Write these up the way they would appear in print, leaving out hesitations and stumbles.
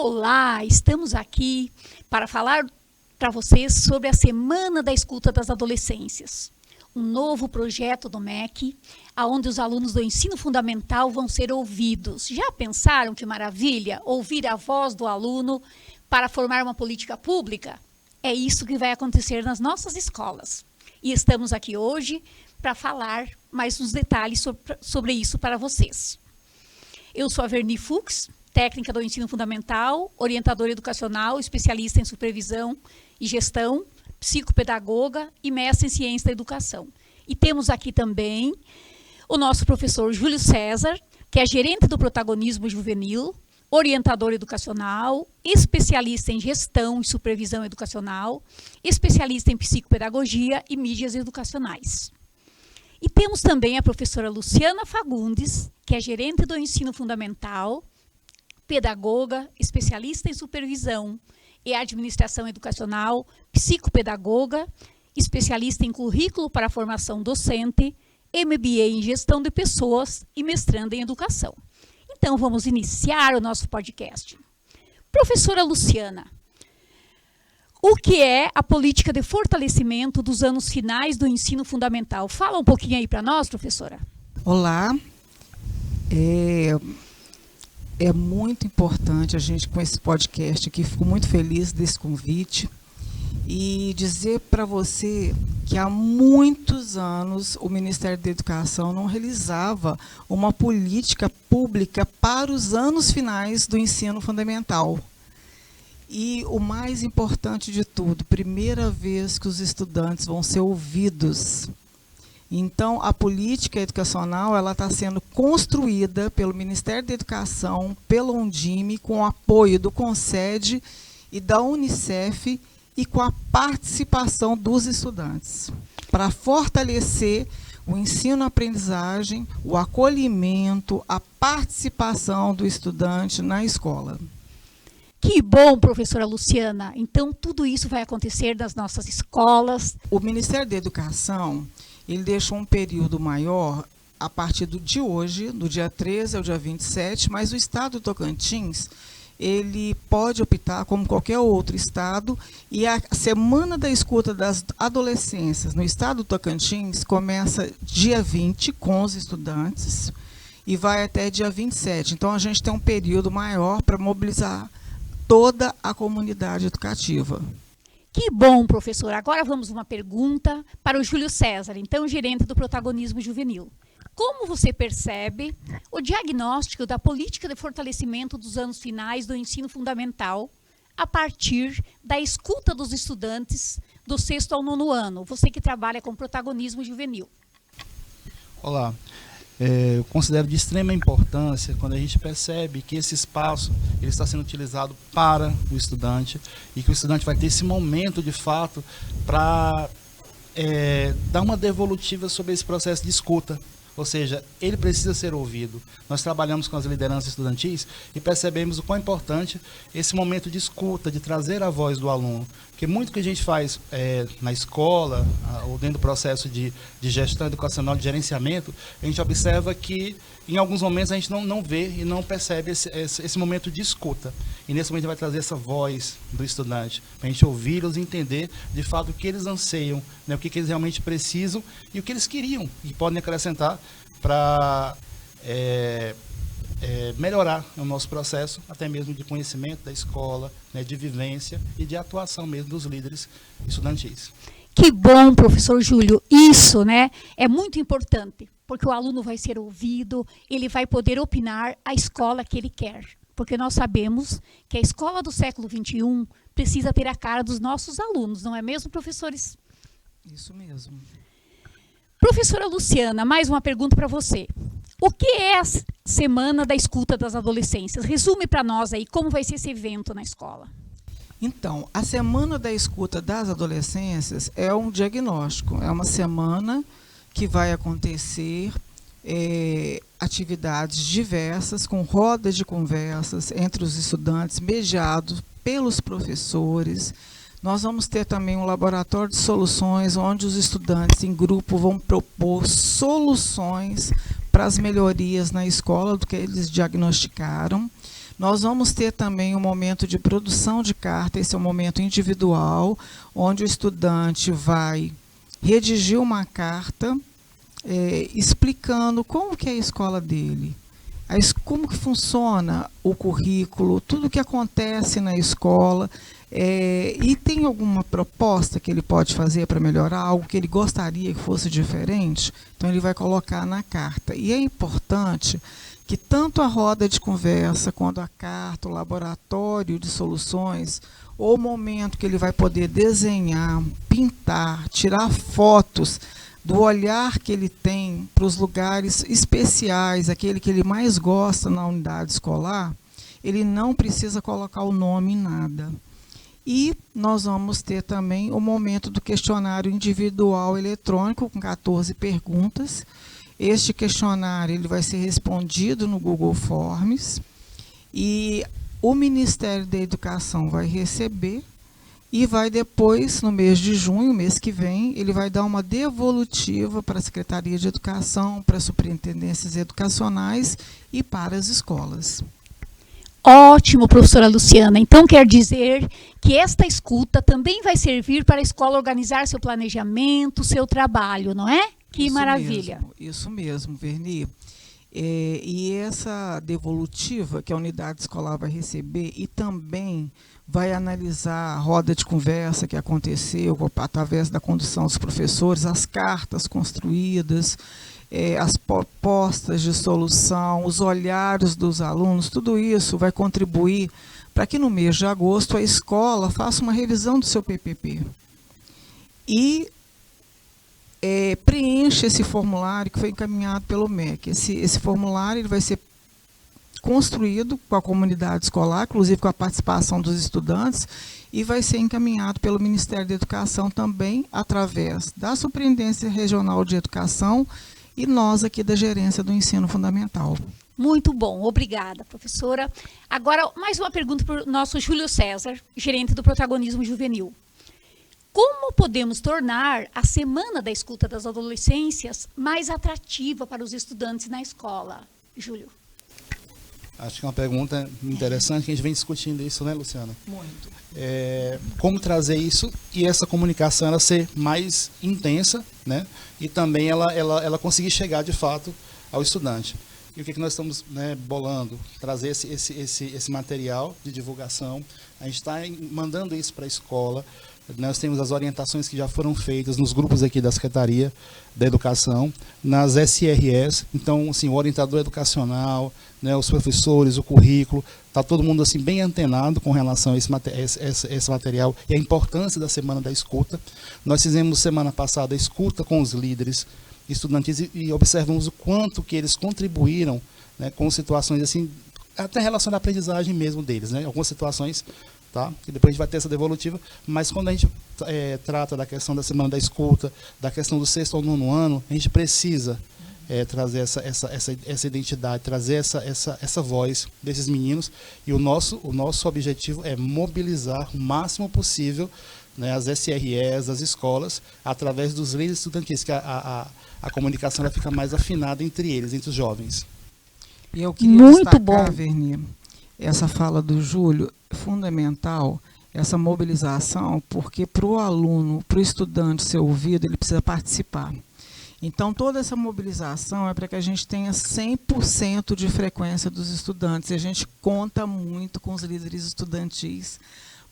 Olá, estamos aqui para falar para vocês sobre a Semana da Escuta das Adolescências, um novo projeto do MEC, onde os alunos do ensino fundamental vão ser ouvidos. Já pensaram que maravilha ouvir a voz do aluno para formar uma política pública? É isso que vai acontecer nas nossas escolas. E estamos aqui hoje para falar mais uns detalhes sobre isso para vocês. Eu sou a Verni Fux, técnica do ensino fundamental, orientadora educacional, especialista em supervisão e gestão, psicopedagoga e mestre em ciência da educação. E temos aqui também o nosso professor Júlio César, que é gerente do protagonismo juvenil, orientador educacional, especialista em gestão e supervisão educacional, especialista em psicopedagogia e mídias educacionais. E temos também a professora Luciana Fagundes, que é gerente do ensino fundamental, pedagoga, especialista em supervisão e administração educacional, psicopedagoga, especialista em currículo para a formação docente, MBA em gestão de pessoas e mestranda em educação. Então, vamos iniciar o nosso podcast. Professora Luciana, o que é a política de fortalecimento dos anos finais do ensino fundamental? Fala um pouquinho aí para nós, professora. Olá. É muito importante a gente, com esse podcast aqui, fico muito feliz desse convite e dizer para você que há muitos anos o Ministério da Educação não realizava uma política pública para os anos finais do ensino fundamental. E o mais importante de tudo, primeira vez que os estudantes vão ser ouvidos. Então, a política educacional ela está sendo construída pelo Ministério da Educação, pelo Undime, com o apoio do CONSED e da Unicef e com a participação dos estudantes, para fortalecer o ensino-aprendizagem, o acolhimento, a participação do estudante na escola. Que bom, professora Luciana. Então, tudo isso vai acontecer nas nossas escolas. O Ministério da Educação ele deixou um período maior a partir de hoje, do dia 13 ao dia 27, mas o estado do Tocantins, ele pode optar, como qualquer outro estado, e a Semana da Escuta das Adolescências no estado do Tocantins começa dia 20 com os estudantes e vai até dia 27. Então, a gente tem um período maior para mobilizar toda a comunidade educativa. Que bom, professor. Agora vamos uma pergunta para o Júlio César, então gerente do protagonismo juvenil. Como você percebe o diagnóstico da política de fortalecimento dos anos finais do ensino fundamental a partir da escuta dos estudantes do 6º ao 9º ano? Você que trabalha com protagonismo juvenil. Olá. Eu considero de extrema importância quando a gente percebe que esse espaço ele está sendo utilizado para o estudante e que o estudante vai ter esse momento de fato para dar uma devolutiva sobre esse processo de escuta. Ou seja, ele precisa ser ouvido. Nós trabalhamos com as lideranças estudantis e percebemos o quão importante esse momento de escuta, de trazer a voz do aluno. Porque muito que a gente faz na escola, ou dentro do processo de gestão educacional, de gerenciamento, a gente observa que em alguns momentos a gente não vê e não percebe esse momento de escuta. E nesse momento vai trazer essa voz do estudante, para a gente ouvi-los e entender de fato o que eles anseiam, né, o que eles realmente precisam e o que eles queriam e podem acrescentar para melhorar o nosso processo, até mesmo de conhecimento da escola, né, de vivência e de atuação mesmo dos líderes estudantis. Que bom, professor Júlio. Isso, né, é muito importante, porque o aluno vai ser ouvido, ele vai poder opinar a escola que ele quer. Porque nós sabemos que a escola do século XXI precisa ter a cara dos nossos alunos, não é mesmo, professores? Isso mesmo. Professora Luciana, mais uma pergunta para você. O que é a Semana da Escuta das Adolescências? Resume para nós aí como vai ser esse evento na escola. Então, a Semana da Escuta das Adolescências é um diagnóstico, é uma semana que vai acontecer atividades diversas, com rodas de conversas entre os estudantes, mediados pelos professores. Nós vamos ter também um laboratório de soluções, onde os estudantes em grupo vão propor soluções para as melhorias na escola do que eles diagnosticaram. Nós vamos ter também um momento de produção de carta, esse é um momento individual, onde o estudante vai redigir uma carta explicando como que é a escola dele, como que funciona o currículo, tudo o que acontece na escola, e tem alguma proposta que ele pode fazer para melhorar, algo que ele gostaria que fosse diferente, então ele vai colocar na carta. E é importante que tanto a roda de conversa, quanto a carta, o laboratório de soluções, ou o momento que ele vai poder desenhar, pintar, tirar fotos do olhar que ele tem para os lugares especiais, aquele que ele mais gosta na unidade escolar, ele não precisa colocar o nome em nada. E nós vamos ter também o momento do questionário individual eletrônico, com 14 perguntas. Este questionário ele vai ser respondido no Google Forms e o Ministério da Educação vai receber e vai depois, no mês de junho, mês que vem, ele vai dar uma devolutiva para a Secretaria de Educação, para as superintendências educacionais e para as escolas. Ótimo, professora Luciana. Então, quer dizer que esta escuta também vai servir para a escola organizar seu planejamento, seu trabalho, não é? Que Isso maravilha. Mesmo, isso mesmo, Verni. E essa devolutiva que a unidade escolar vai receber e também vai analisar a roda de conversa que aconteceu através da condução dos professores, as cartas construídas, as propostas de solução, os olhares dos alunos, tudo isso vai contribuir para que no mês de agosto a escola faça uma revisão do seu PPP e preencha esse formulário que foi encaminhado pelo MEC. Esse formulário ele vai ser construído com a comunidade escolar, inclusive com a participação dos estudantes, e vai ser encaminhado pelo Ministério da Educação também, através da Superintendência Regional de Educação e nós aqui da Gerência do Ensino Fundamental. Muito bom, obrigada, professora. Agora, mais uma pergunta para o nosso Júlio César, gerente do Protagonismo Juvenil. Como podemos tornar a Semana da Escuta das Adolescências mais atrativa para os estudantes na escola? Júlio. Acho que é uma pergunta interessante, que a gente vem discutindo isso, né, Luciana? Muito. Como trazer isso e essa comunicação ela ser mais intensa, né? E também ela conseguir chegar, de fato, ao estudante. E o que nós estamos, né, bolando? Trazer esse material de divulgação. A gente está mandando isso para a escola. Nós temos as orientações que já foram feitas nos grupos aqui da Secretaria da Educação, nas SRS. Então, assim, o orientador educacional, né, os professores, o currículo, está todo mundo assim, bem antenado com relação a esse material e a importância da Semana da Escuta. Nós fizemos semana passada a escuta com os líderes estudantis e observamos o quanto que eles contribuíram, né, com situações assim, até em relação à aprendizagem mesmo deles, né, algumas situações. Tá? Que depois a gente vai ter essa devolutiva, mas quando a gente trata da questão da Semana da Escuta, da questão do 6º ao 9º ano, a gente precisa trazer essa identidade, trazer essa voz desses meninos, e o nosso objetivo é mobilizar o máximo possível, né, as SREs, as escolas, através dos líderes estudantis, que a comunicação ela fica mais afinada entre eles, entre os jovens. E eu queria destacar, Verni, essa fala do Júlio, fundamental essa mobilização, porque para o aluno, para o estudante ser ouvido, ele precisa participar. Então, toda essa mobilização é para que a gente tenha 100% de frequência dos estudantes. E a gente conta muito com os líderes estudantis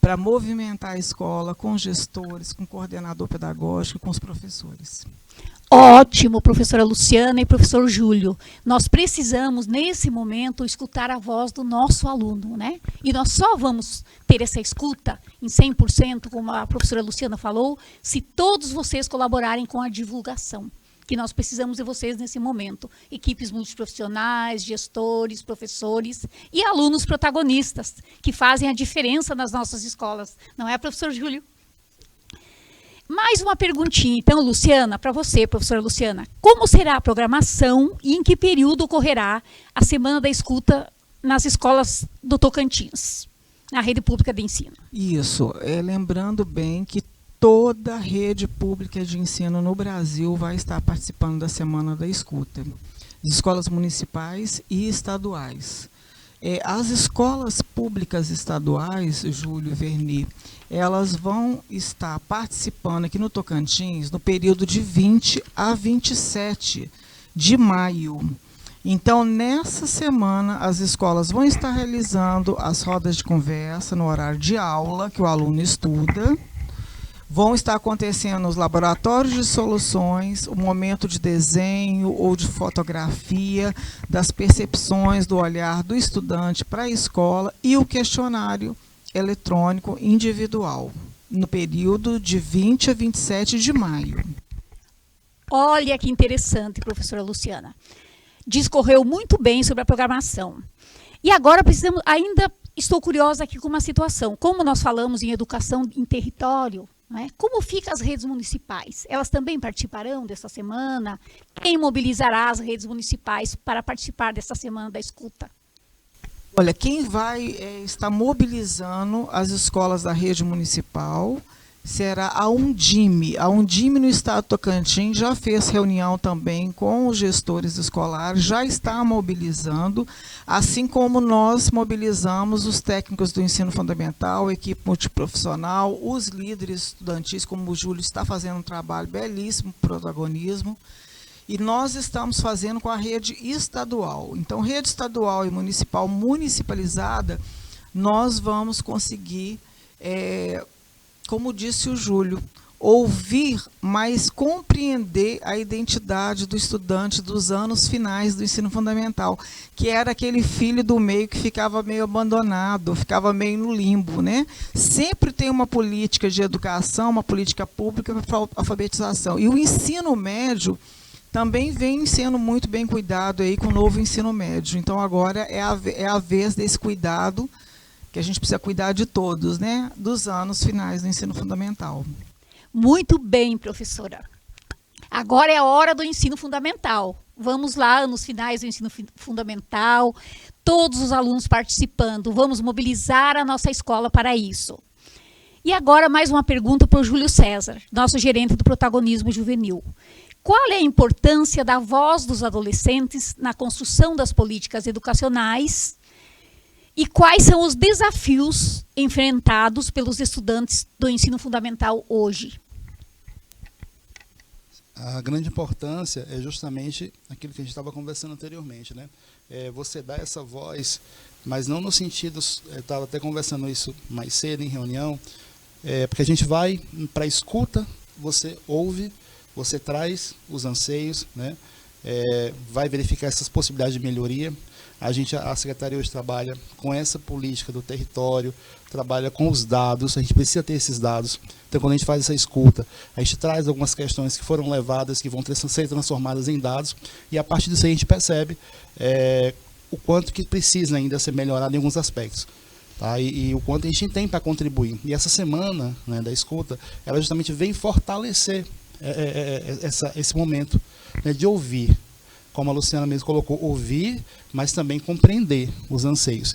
para movimentar a escola, com gestores, com coordenador pedagógico, com os professores. Ótimo, professora Luciana e professor Júlio. Nós precisamos, nesse momento, escutar a voz do nosso aluno, né? E nós só vamos ter essa escuta em 100%, como a professora Luciana falou, se todos vocês colaborarem com a divulgação, que nós precisamos de vocês nesse momento. Equipes multiprofissionais, gestores, professores e alunos protagonistas, que fazem a diferença nas nossas escolas. Não é, professor Júlio? Mais uma perguntinha, então, Luciana, para você, professora Luciana. Como será a programação e em que período ocorrerá a Semana da Escuta nas escolas do Tocantins, na rede pública de ensino? Isso, lembrando bem que toda a rede pública de ensino no Brasil vai estar participando da Semana da Escuta, de escolas municipais e estaduais. As escolas públicas estaduais, Júlio Verni, elas vão estar participando aqui no Tocantins no período de 20 a 27 de maio. Então, nessa semana, as escolas vão estar realizando as rodas de conversa no horário de aula, que o aluno estuda. Vão estar acontecendo os laboratórios de soluções, o momento de desenho ou de fotografia, das percepções do olhar do estudante para a escola e o questionário eletrônico individual, no período de 20 a 27 de maio. Olha que interessante, professora Luciana. Discorreu muito bem sobre a programação. E agora estou curiosa aqui com uma situação. Como nós falamos em educação em território, né, como ficam as redes municipais? Elas também participarão dessa semana? Quem mobilizará as redes municipais para participar dessa semana da escuta? Olha, quem vai estar mobilizando as escolas da rede municipal será a Undime. A Undime no estado do Tocantins já fez reunião também com os gestores escolares, já está mobilizando, assim como nós mobilizamos os técnicos do ensino fundamental, a equipe multiprofissional, os líderes estudantis, como o Júlio está fazendo um trabalho belíssimo, protagonismo, e nós estamos fazendo com a rede estadual. Então, rede estadual e municipal municipalizada, nós vamos conseguir, como disse o Júlio, ouvir, mas compreender a identidade do estudante dos anos finais do ensino fundamental, que era aquele filho do meio que ficava meio abandonado, ficava meio no limbo, né? Sempre tem uma política de educação, uma política pública para alfabetização. E o ensino médio também vem sendo muito bem cuidado aí com o novo ensino médio. Então, agora é a vez desse cuidado, que a gente precisa cuidar de todos, né, dos anos finais do ensino fundamental. Muito bem, professora. Agora é a hora do ensino fundamental. Vamos lá, anos finais do ensino fundamental, todos os alunos participando. Vamos mobilizar a nossa escola para isso. E agora mais uma pergunta para o Júlio César, nosso gerente do protagonismo juvenil. Qual é a importância da voz dos adolescentes na construção das políticas educacionais? E quais são os desafios enfrentados pelos estudantes do ensino fundamental hoje? A grande importância é justamente aquilo que a gente estava conversando anteriormente, né? Você dá essa voz, mas não no sentido, eu estava até conversando isso mais cedo em reunião, porque a gente vai para a escuta, você ouve, você traz os anseios, né? Vai verificar essas possibilidades de melhoria. A Secretaria hoje trabalha com essa política do território, trabalha com os dados, a gente precisa ter esses dados. Então, quando a gente faz essa escuta, a gente traz algumas questões que foram levadas, que vão ser transformadas em dados, e a partir disso a gente percebe o quanto que precisa ainda ser melhorado em alguns aspectos. Tá? E o quanto a gente tem para contribuir. E essa semana, né, da escuta, ela justamente vem fortalecer esse momento, né, de ouvir. Como a Luciana mesmo colocou, ouvir, mas também compreender os anseios.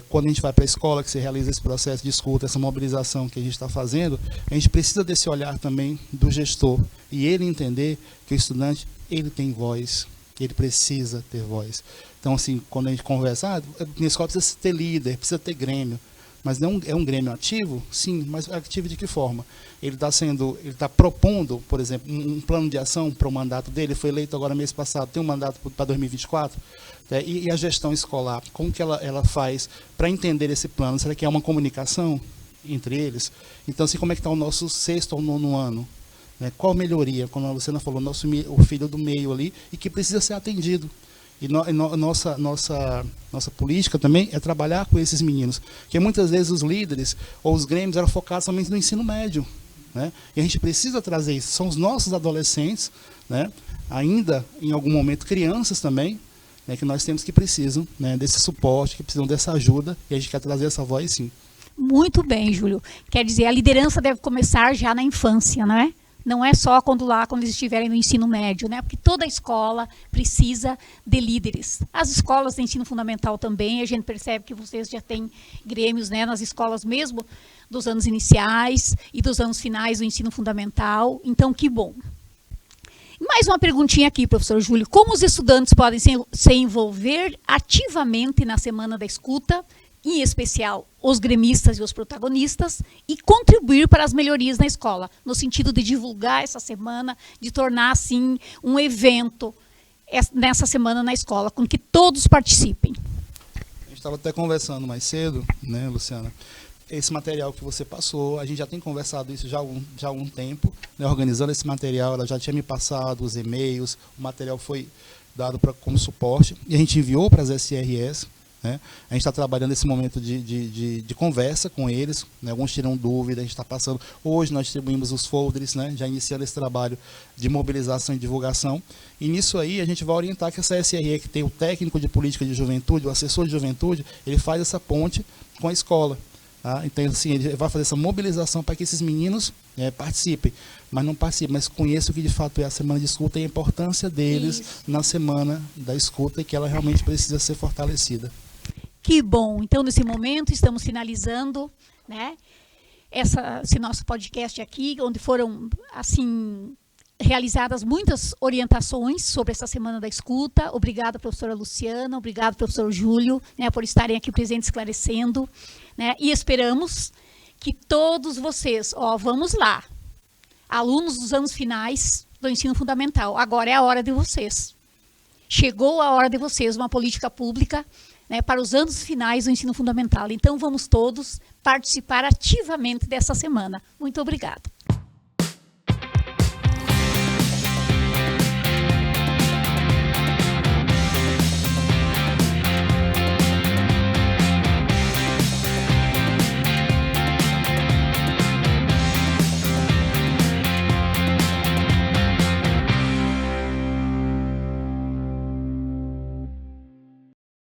Quando a gente vai para a escola, que se realiza esse processo de escuta, essa mobilização que a gente está fazendo, a gente precisa desse olhar também do gestor, e ele entender que o estudante, ele tem voz, ele precisa ter voz. Então, assim, quando a gente conversa, minha escola precisa ter líder, precisa ter grêmio, mas não é um grêmio ativo? Sim, mas ativo de que forma? Ele está propondo, por exemplo, um plano de ação para o mandato dele, foi eleito agora mês passado, tem um mandato para 2024, né? E a gestão escolar, como que ela faz para entender esse plano? Será que é uma comunicação entre eles? Então, assim, como é que está o nosso sexto ou nono ano? Né? Qual melhoria? Como a Luciana falou, o filho do meio ali, e que precisa ser atendido. E nossa política também é trabalhar com esses meninos, porque muitas vezes os líderes ou os grêmios eram focados somente no ensino médio, né? E a gente precisa trazer isso. São os nossos adolescentes, né? Ainda em algum momento crianças também, né? Que nós temos que precisam, né, desse suporte, que precisam dessa ajuda, e a gente quer trazer essa voz, sim. Muito bem, Júlio. Quer dizer, a liderança deve começar já na infância, não é? Não é só quando eles estiverem no ensino médio, né? Porque toda escola precisa de líderes. As escolas de ensino fundamental também, a gente percebe que vocês já têm grêmios, né, nas escolas mesmo dos anos iniciais e dos anos finais do ensino fundamental. Então, que bom. Mais uma perguntinha aqui, professor Júlio. Como os estudantes podem se envolver ativamente na Semana da Escuta, em especial os gremistas e os protagonistas, e contribuir para as melhorias na escola, no sentido de divulgar essa semana, de tornar, assim, um evento nessa semana na escola, com que todos participem? A gente estava até conversando mais cedo, né, Luciana? Esse material que você passou, a gente já tem conversado isso já há algum tempo, né, organizando esse material, ela já tinha me passado os e-mails, o material foi dado como suporte, e a gente enviou para as SRS, né? A gente está trabalhando nesse momento de conversa com eles, né? Alguns tiram dúvida, a gente está passando, hoje nós distribuímos os folders, né? Já iniciando esse trabalho de mobilização e divulgação, e nisso aí a gente vai orientar que essa SRE, que tem o técnico de política de juventude, o assessor de juventude, ele faz essa ponte com a escola. Tá? Então, assim, ele vai fazer essa mobilização para que esses meninos participem, mas conheçam o que de fato é a Semana de Escuta e a importância deles na Semana da Escuta, e que ela realmente precisa ser fortalecida. Que bom! Então, nesse momento, estamos finalizando, né, esse nosso podcast aqui, onde foram, assim, realizadas muitas orientações sobre essa Semana da Escuta. Obrigada, professora Luciana, obrigado, professor Júlio, né, por estarem aqui presentes esclarecendo, né, e esperamos que todos vocês, vamos lá, alunos dos anos finais do ensino fundamental, agora é a hora de vocês. Chegou a hora de vocês, uma política pública, né, para os anos finais do ensino fundamental. Então, vamos todos participar ativamente dessa semana. Muito obrigada.